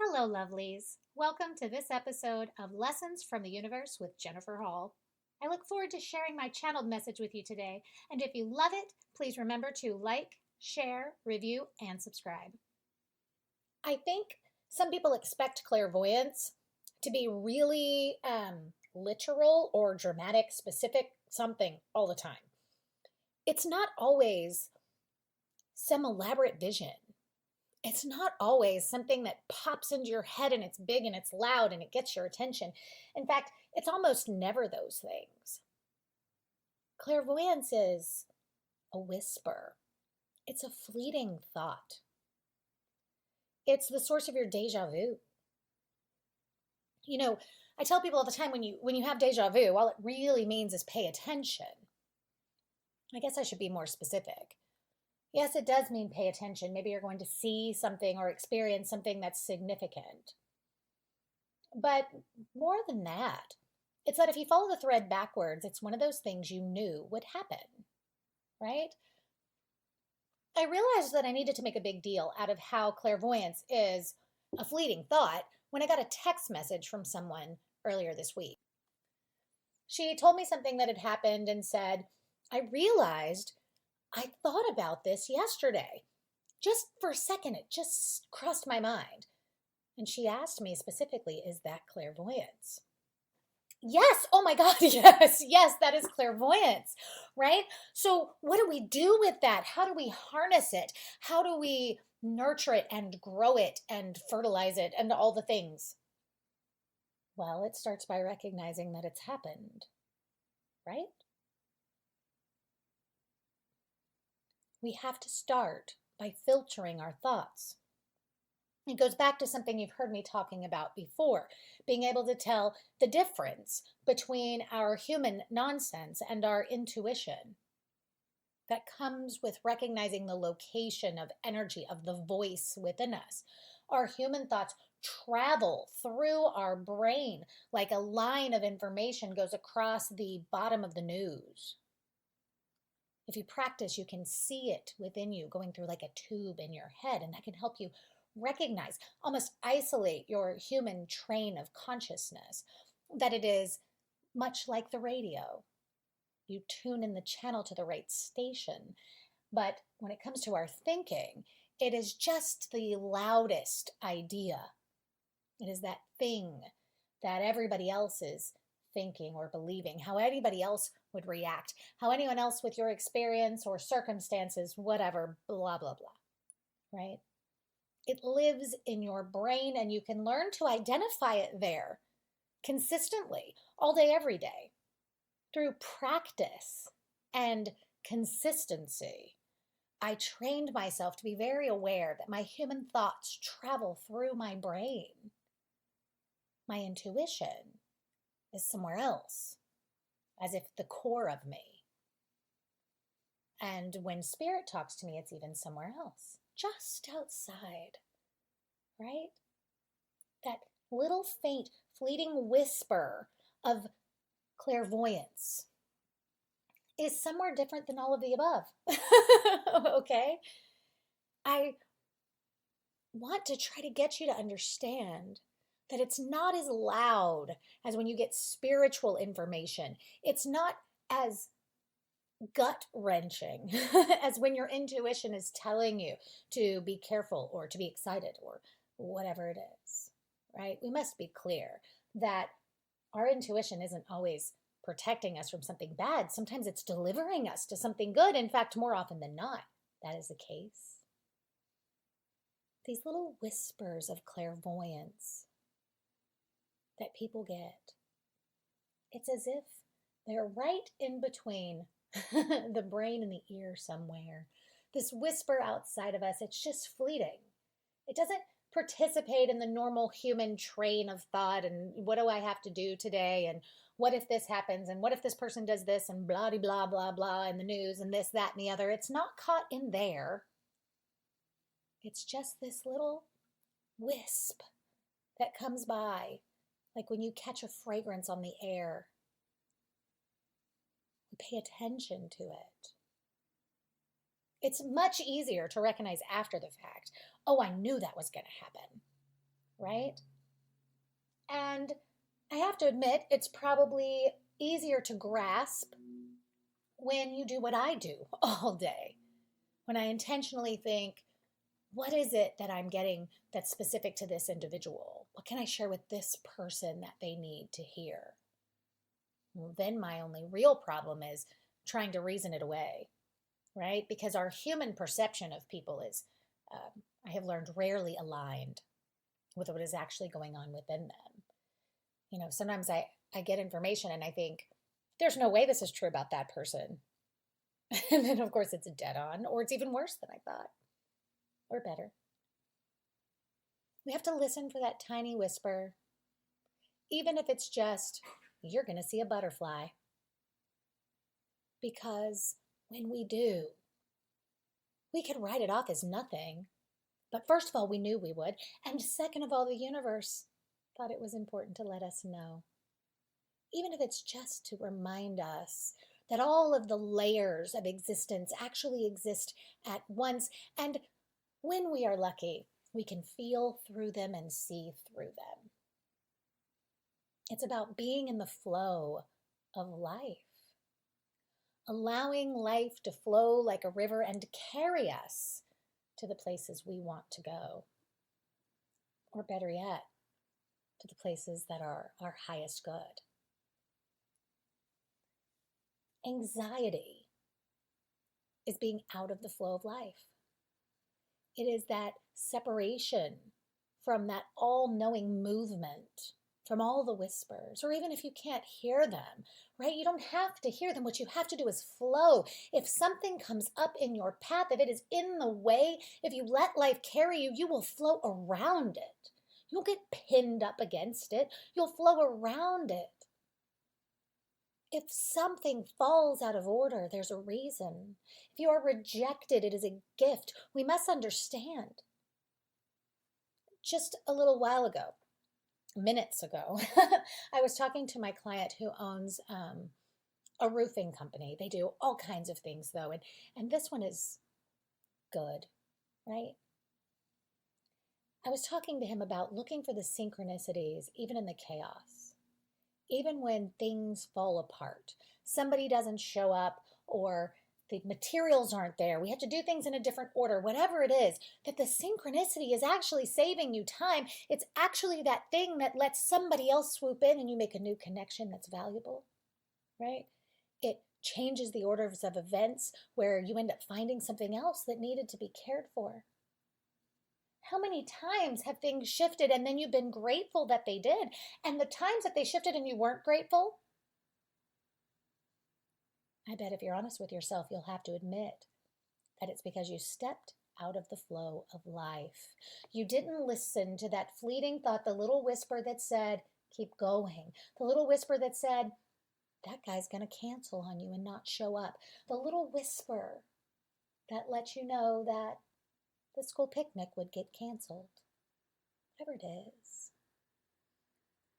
Hello, lovelies. Welcome to this episode of Lessons from the Universe with Jennifer Hall. I look forward to sharing my channeled message with you today, and if you love it, please remember to like, share, review, and subscribe. I think some people expect clairvoyance to be really literal or dramatic, specific, something all the time. It's not always some elaborate vision. It's not always something that pops into your head and it's big and it's loud and it gets your attention. In fact, it's almost never those things. Clairvoyance is a whisper. It's a fleeting thought. It's the source of your deja vu. You know, I tell people all the time when you have deja vu, all it really means is pay attention. I guess I should be more specific. Yes, it does mean pay attention. Maybe you're going to see something or experience something that's significant. But more than that, it's that if you follow the thread backwards, it's one of those things you knew would happen, right? I realized that I needed to make a big deal out of how clairvoyance is a fleeting thought when I got a text message from someone earlier this week. She told me something that had happened and said, I realized I thought about this yesterday. Just for a second, it just crossed my mind. And she asked me specifically, is that clairvoyance? Yes, oh my God, yes, that is clairvoyance, right? So what do we do with that? How do we harness it? How do we nurture it and grow it and fertilize it and all the things? Well, it starts by recognizing that it's happened, right? We have to start by filtering our thoughts. It goes back to something you've heard me talking about before, being able to tell the difference between our human nonsense and our intuition. That comes with recognizing the location of energy, of the voice within us. Our human thoughts travel through our brain like a line of information goes across the bottom of the news. If you practice, you can see it within you going through like a tube in your head, and that can help you recognize, almost isolate your human train of consciousness, that it is much like the radio. You tune in the channel to the right station. But when it comes to our thinking, it is just the loudest idea. It is that thing that everybody else is thinking or believing, how anybody else would react, how anyone else with your experience or circumstances, whatever, blah, blah, blah, right? It lives in your brain and you can learn to identify it there consistently, all day, every day, through practice and consistency. I trained myself to be very aware that my human thoughts travel through my brain. My intuition is somewhere else, as if the core of me. And when spirit talks to me, it's even somewhere else, just outside, right? That little faint, fleeting whisper of clairvoyance is somewhere different than all of the above. Okay? I want to try to get you to understand that it's not as loud as when you get spiritual information. It's not as gut-wrenching as when your intuition is telling you to be careful or to be excited or whatever it is, right? We must be clear that our intuition isn't always protecting us from something bad. Sometimes it's delivering us to something good. In fact, more often than not, that is the case. These little whispers of clairvoyance that people get, it's as if they're right in between the brain and the ear somewhere. This whisper outside of us, it's just fleeting. It doesn't participate in the normal human train of thought and what do I have to do today and what if this happens and what if this person does this and blah, blah, blah, blah in the news and this, that, and the other. It's not caught in there. It's just this little wisp that comes by, like when you catch a fragrance on the air. Pay attention to it. It's much easier to recognize after the fact. Oh, I knew that was going to happen. right? And I have to admit, it's probably easier to grasp when you do what I do all day, when I intentionally think, what is it that I'm getting that's specific to this individual? What can I share with this person that they need to hear? Well, then my only real problem is trying to reason it away, right? Because our human perception of people is, I have learned, rarely aligned with what is actually going on within them. Sometimes I get information and I think, there's no way this is true about that person. And then, of course, it's dead on, or it's even worse than I thought, or better. We have to listen for that tiny whisper, even if it's just, you're going to see a butterfly. Because when we do, we could write it off as nothing. But first of all, we knew we would. And second of all, the universe thought it was important to let us know. Even if it's just to remind us that all of the layers of existence actually exist at once. And when we are lucky, we can feel through them and see through them. It's about being in the flow of life, allowing life to flow like a river and to carry us to the places we want to go. Or better yet, to the places that are our highest good. Anxiety is being out of the flow of life. It is that separation from that all-knowing movement, from all the whispers, or even if you can't hear them, right? You don't have to hear them. What you have to do is flow. If something comes up in your path, if it is in the way, if you let life carry you, you will flow around it. You won't get pinned up against it. You'll flow around it. If something falls out of order, there's a reason. If you are rejected, it is a gift. We must understand. Just a little while ago, minutes ago, I was talking to my client who owns a roofing company. They do all kinds of things, though, and this one is good, right? I was talking to him about looking for the synchronicities, even in the chaos. Even when things fall apart, somebody doesn't show up, or the materials aren't there, we have to do things in a different order, whatever it is, that the synchronicity is actually saving you time. It's actually that thing that lets somebody else swoop in and you make a new connection that's valuable, right? It changes the orders of events where you end up finding something else that needed to be cared for. How many times have things shifted and then you've been grateful that they did? And the times that they shifted and you weren't grateful, I bet if you're honest with yourself, you'll have to admit that it's because you stepped out of the flow of life. You didn't listen to that fleeting thought, the little whisper that said, keep going. The little whisper that said, that guy's going to cancel on you and not show up. The little whisper that let you know that the school picnic would get canceled. Whatever it is.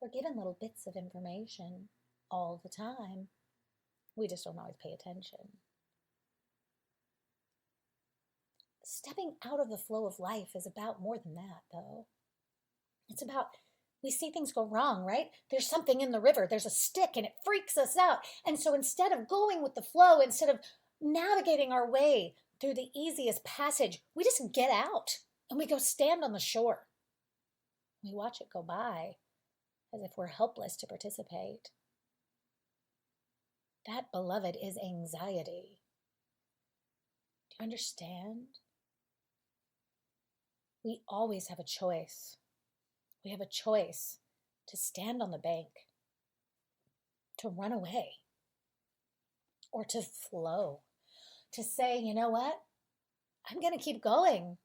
We're given little bits of information all the time. We just don't always pay attention. Stepping out of the flow of life is about more than that, though. It's about, we see things go wrong, right? There's something in the river, there's a stick, and it freaks us out. And so instead of going with the flow, instead of navigating our way through the easiest passage, we just get out and we go stand on the shore. We watch it go by as if we're helpless to participate. That, beloved, is anxiety. Do you understand? We always have a choice. We have a choice to stand on the bank, to run away, or to flow, to say, you know what? I'm going to keep going.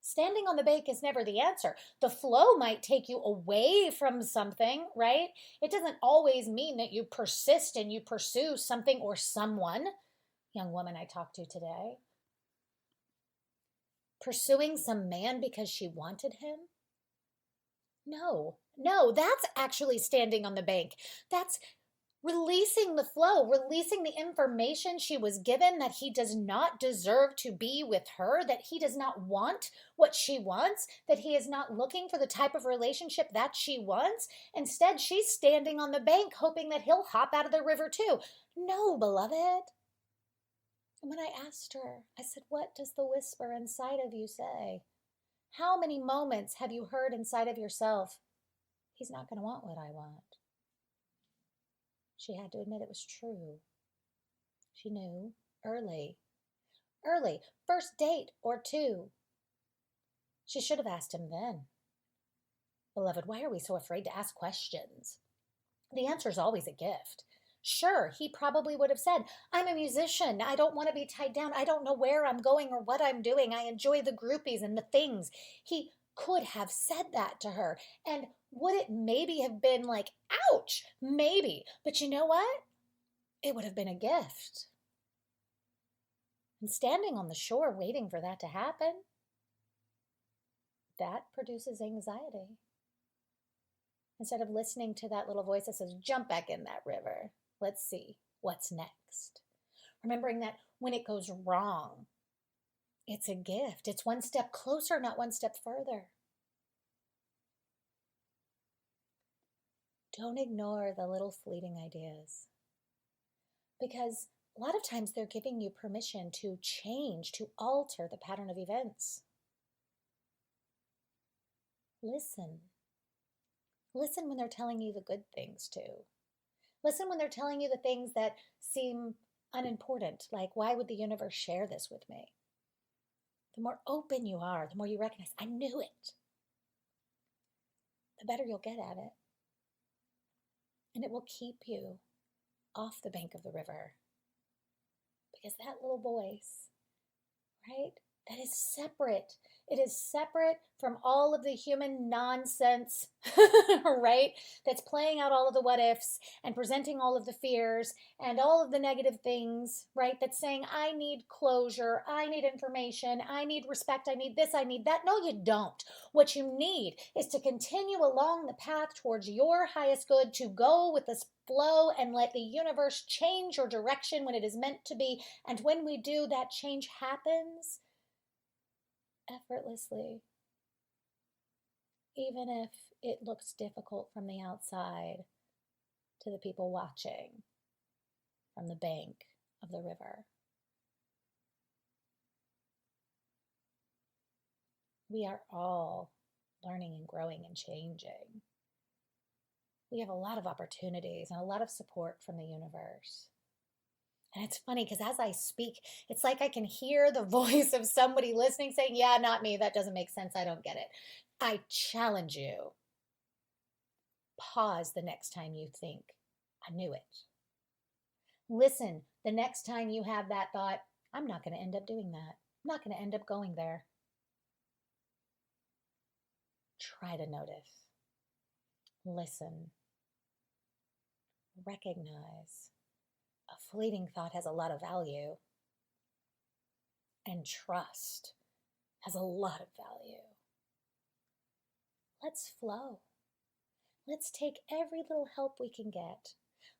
Standing on the bank is never the answer. The flow might take you away from something, right? It doesn't always mean that you persist and you pursue something or someone. Young woman I talked to today. Pursuing some man because she wanted him? No, that's actually standing on the bank. That's Releasing the flow, releasing the information she was given that he does not deserve to be with her, that he does not want what she wants, that he is not looking for the type of relationship that she wants. Instead, she's standing on the bank hoping that he'll hop out of the river too. No, beloved. And when I asked her, I said, what does the whisper inside of you say? How many moments have you heard inside of yourself, he's not going to want what I want? She had to admit it was true. She knew early, first date or two. She should have asked him then. Beloved, why are we so afraid to ask questions? The answer is always a gift. Sure, he probably would have said, I'm a musician. I don't want to be tied down. I don't know where I'm going or what I'm doing. I enjoy the groupies and the things. He could have said that to her. And would it maybe have been like, ouch, maybe. But you know what? It would have been a gift. And standing on the shore waiting for that to happen, that produces anxiety. Instead of listening to that little voice that says, jump back in that river. Let's see what's next. Remembering that when it goes wrong, it's a gift. It's one step closer, not one step further. Don't ignore the little fleeting ideas, because a lot of times they're giving you permission to change, to alter the pattern of events. Listen. Listen when they're telling you the good things too. Listen when they're telling you the things that seem unimportant, like, why would the universe share this with me? The more open you are, the more you recognize, I knew it, the better you'll get at it. And it will keep you off the bank of the river. Because that little voice, right, that is separate. It is separate from all of the human nonsense, right, that's playing out all of the what ifs and presenting all of the fears and all of the negative things, right, that's saying, I need closure, I need information, I need respect, I need this, I need that. No, you don't. What you need is to continue along the path towards your highest good, to go with this flow and let the universe change your direction when it is meant to be. And when we do, that change happens effortlessly, even if it looks difficult from the outside to the people watching from the bank of the river. We are all learning and growing and changing. We have a lot of opportunities and a lot of support from the universe. And it's funny because as I speak, it's like I can hear the voice of somebody listening saying, yeah, not me. That doesn't make sense. I don't get it. I challenge you. Pause the next time you think, I knew it. Listen the next time you have that thought, I'm not going to end up doing that. I'm not going to end up going there. Try to notice. Listen. Recognize. A fleeting thought has a lot of value, and trust has a lot of value. Let's flow. Let's take every little help we can get.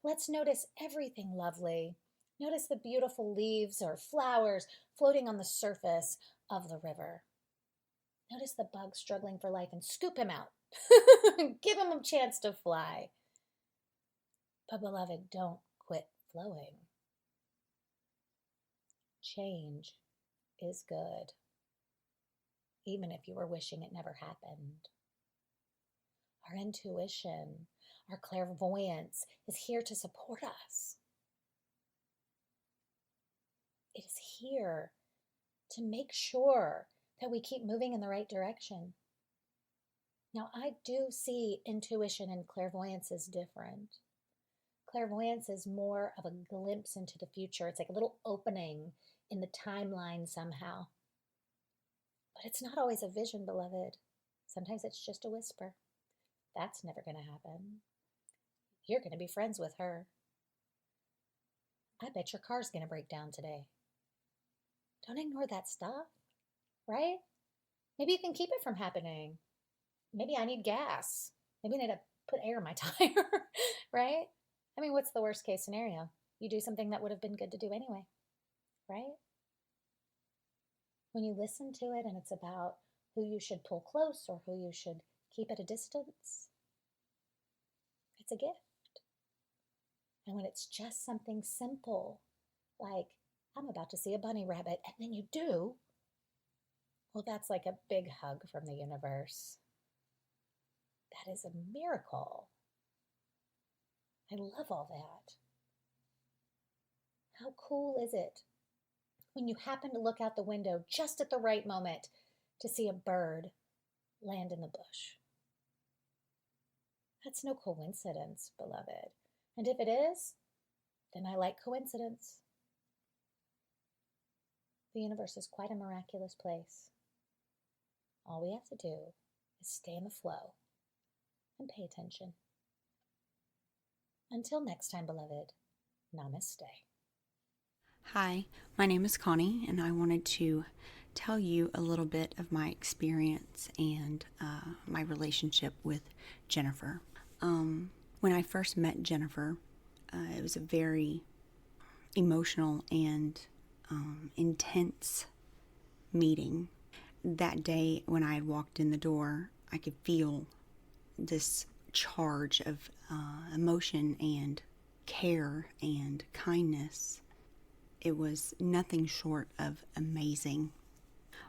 Let's notice everything lovely. Notice the beautiful leaves or flowers floating on the surface of the river. Notice the bug struggling for life and scoop him out. Give him a chance to fly. But beloved, don't quit flowing. Change is good, even if you were wishing it never happened. Our intuition, our clairvoyance is here to support us. It is here to make sure that we keep moving in the right direction. Now, I do see intuition and clairvoyance as different. Clairvoyance is more of a glimpse into the future. It's like a little opening in the timeline somehow. But it's not always a vision, beloved. Sometimes it's just a whisper. That's never going to happen. You're going to be friends with her. I bet your car's going to break down today. Don't ignore that stuff, right? Maybe you can keep it from happening. Maybe I need gas. Maybe I need to put air in my tire, right? I mean, what's the worst case scenario? You do something that would have been good to do anyway, right? When you listen to it and it's about who you should pull close or who you should keep at a distance, it's a gift. And when it's just something simple, like, I'm about to see a bunny rabbit, and then you do, well, that's like a big hug from the universe. That is a miracle. I love all that. How cool is it when you happen to look out the window just at the right moment to see a bird land in the bush? That's no coincidence, beloved. And if it is, then I like coincidence. The universe is quite a miraculous place. All we have to do is stay in the flow and pay attention. Until next time, beloved, namaste. Hi, my name is Connie, and I wanted to tell you a little bit of my experience and my relationship with Jennifer. When I first met Jennifer, it was a very emotional and intense meeting. That day, when I had walked in the door, I could feel this charge of emotion and care and kindness. It was nothing short of amazing.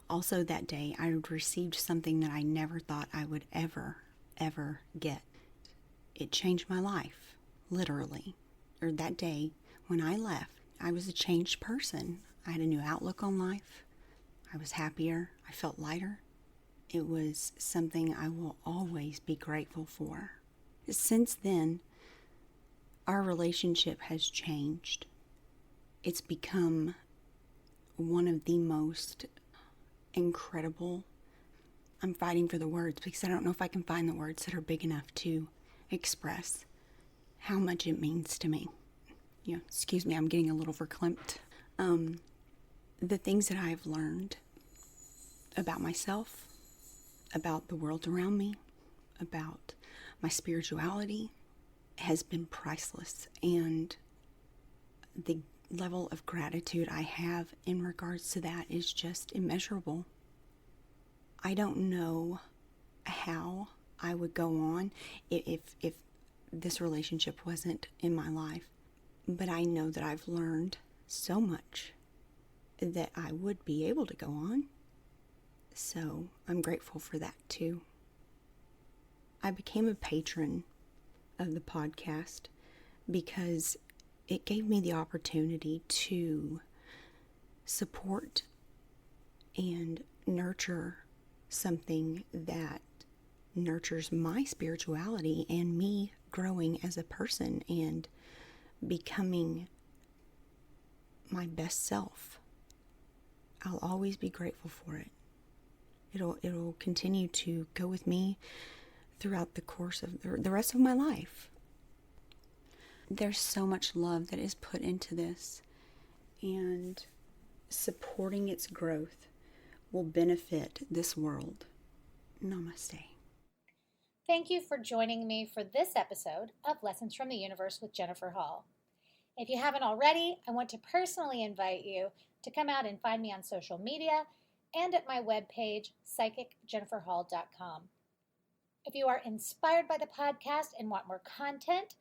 Also, that day, I had received something that I never thought I would ever get. It changed my life, literally. Or that day, when I left, I was a changed person. I had a new outlook on life. I was happier. I felt lighter. It was something I will always be grateful for. Since then, our relationship has changed. It's become one of the most incredible. I'm fighting for the words because I don't know if I can find the words that are big enough to express how much it means to me. Excuse me, I'm getting a little verklempt. The things that I've learned about myself, about the world around me, about my spirituality has been priceless, and the level of gratitude I have in regards to that is just immeasurable. I don't know how I would go on if this relationship wasn't in my life, but I know that I've learned so much that I would be able to go on. So I'm grateful for that too. I became a patron of the podcast because it gave me the opportunity to support and nurture something that nurtures my spirituality and me growing as a person and becoming my best self. I'll always be grateful for it. It'll continue to go with me throughout the course of the rest of my life. There's so much love that is put into this, and supporting its growth will benefit this world. Namaste. Thank you for joining me for this episode of Lessons from the Universe with Jennifer Hall. If you haven't already, I want to personally invite you to come out and find me on social media and at my webpage, psychicjenniferhall.com. If you are inspired by the podcast and want more content,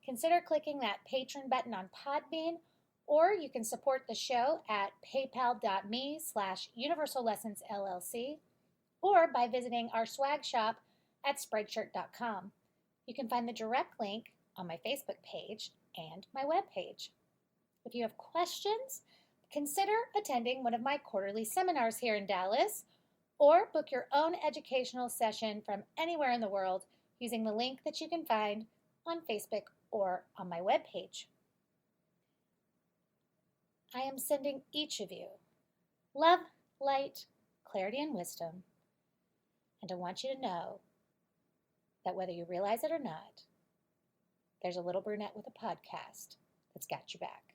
consider clicking that patron button on Podbean, or you can support the show at paypal.me/Universal Lessons LLC, or by visiting our swag shop at spreadshirt.com. You can find the direct link on my Facebook page and my webpage. If you have questions, consider attending one of my quarterly seminars here in Dallas, or book your own educational session from anywhere in the world using the link that you can find on Facebook or on my webpage. I am sending each of you love, light, clarity, and wisdom. And I want you to know that whether you realize it or not, there's a little brunette with a podcast that's got your back.